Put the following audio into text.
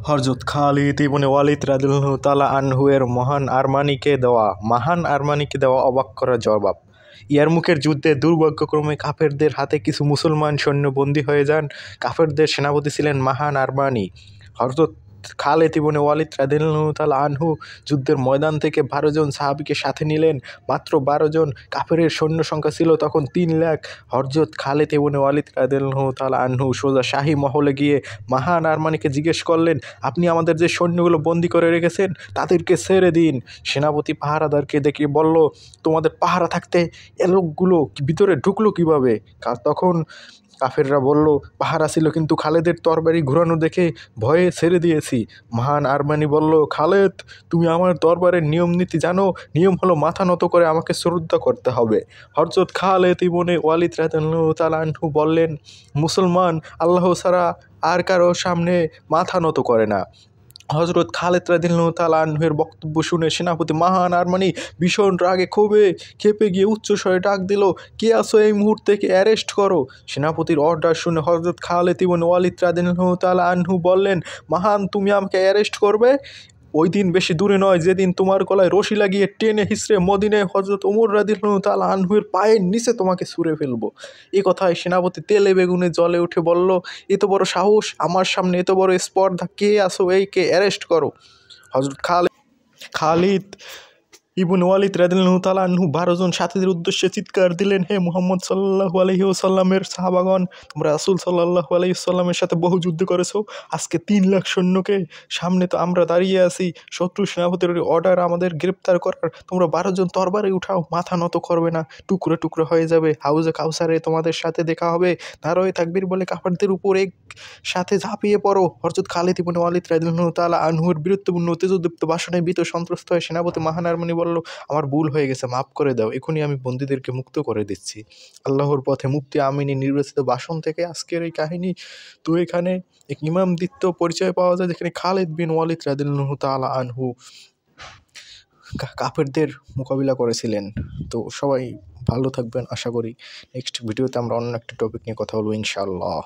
হযরত খালিদ ইবনে ওয়ালিদ রাদিয়াল্লাহু তাআলা আনহু এর মহান আরমানিকে দেওয়া অবাক করা জবাব। ইয়ারমুকের যুদ্ধে দুর্ভাগ্যক্রমে কাফেরদের হাতে কিছু মুসলমান সৈন্য বন্দী হয়ে যান। কাফেরদের সেনাপতি ছিলেন মহান আরমানি। হযরত খালিদ ইবনে ওয়ালিদ রাদিয়াল্লাহু তাআলা আনহু যুদ্ধের ময়দান থেকে ১২ জন সাহাবীকে সাথে নিলেন। মাত্র ১২ জন। কাফেরের সৈন্য সংখ্যা ছিল তখন ৩ লাখ। হযরত খালিদ ইবনে ওয়ালিদ রাদিয়াল্লাহু তাআলা আনহু সোজা শাহী মহলে গিয়ে মহান আরমানিকে জিজ্ঞেস করলেন, আপনি আমাদের যে সৈন্যগুলো বন্দী করে রেখেছেন তাদেরকে ছেড়ে দিন। সেনাপতি পাহারাদারকে দেখে বলল, তোমাদের পাহারা থাকতে এ লোকগুলো ভিতরে ঢুকলো কিভাবে? তখন কাফেররা বলল, পাহারা ছিল কিন্তু খালেদের তরবারি ঘুরানো দেখে ভয়ে ছেড়ে দিয়েছি। মহান আরমানি বলল, খালেদ, তুমি আমার দরবারের নিয়ম নীতি জানো? নিয়ম হলো মাথা নত করে আমাকে শ্রদ্ধা করতে হবে। হযরত খালিদ ইবনে ওয়ালিদ রাদিয়াল্লাহু তাআলা আনহু বললেন, মুসলমান আল্লাহ ছাড়া আর কারো সামনে মাথা নত করে না। হযরত খালিদ রাদিয়াল্লাহু তাআলা আনহু-এর বক্তব্য শুনে সেনাপতি মহান আরমানি ভীষণ রাগে ক্ষেপে গিয়ে উচ্চস্বরে ডাক দিল, কে আছো এই মুহূর্তে অ্যারেস্ট করো। সেনাপতির অর্ডার শুনে হযরত খালিদ ইবনে ওয়ালিদ রাদিয়াল্লাহু তাআলা আনহু বললেন, মহান, তুমি আমাকে অ্যারেস্ট করবে? ওই দিন বেশি দূরে নয় যেদিন তোমার গলায় রশি লাগিয়ে টেনে হিঁচড়ে মদিনায় হযরত ওমর রাদিয়াল্লাহু তাআলা আনহু-এর পায়ের নিচে তোমাকে ছুঁড়ে ফেলবো। এ কথায় সেনাপতি তেলে বেগুনে জ্বলে উঠে বলল, এত বড় সাহস! আমার সামনে এত বড় স্পর্ধা! কে আসো কে অ্যারেস্ট করো। হযরত খালিদ ইবনে ওয়ালিদ রাদিয়াল্লাহু তাআলা আনহু ১২ জন সাথীদের উদ্দেশ্যে চিৎকার দিলেন, হে মুহাম্মদ সাল্লাল্লাহু আলাইহি ওয়াসাল্লামের সাহাবাগণ, তোমরা রাসূল সাল্লাল্লাহু আলাইহি ওয়াসাল্লামের সাথে বহু যুদ্ধ করেছো। আজকে ৩ লাখ সৈন্যকে সামনে তো আমরা দাঁড়িয়ে আছি। শত্রু সেনাপতির অর্ডার আমাদের গ্রেপ্তার করার। তোমরা ১২ জন তরবারি উঠাও, মাথা নত করবে না, টুকরো টুকরো হয়ে যাবে। হাউজে কাউসারে তোমাদের সাথে দেখা হবে। নারায়ে তাকবীর বলে কাফেরদের উপর এক সাথে ঝাঁপিয়ে পড়ো। হযরত খালিদ ইবনে ওয়ালিদ রাদিয়াল্লাহু তাআলা আনহুর বীরত্বপূর্ণ তেজোদীপ্ত ভাষণে ভীত সন্ত্রস্ত হয়ে সেনাপতি মহান আরমানি বলল, আমার ভুল হয়ে গেছে, মাফ করে দাও। এখনই আমি বন্দীদেরকে মুক্ত করে দিচ্ছি। আল্লাহর পথে মুফতি আমিনী নির্বাচিত ভাষণ থেকে আজকের এই কাহিনী। তো এখানে এক ইমামদিত্ব পরিচয় পাওয়া যায়, যেখানে খালিদ বিন ওয়ালিদ রাদিয়াল্লাহু তাআলা আনহু কাফেরদের মোকাবিলা করেছিলেন। তো সবাই ভালো থাকবেন আশা করি। নেক্সট ভিডিওতে আমরা অন্য একটা টপিক নিয়ে কথা বলবো ইনশাআল্লাহ।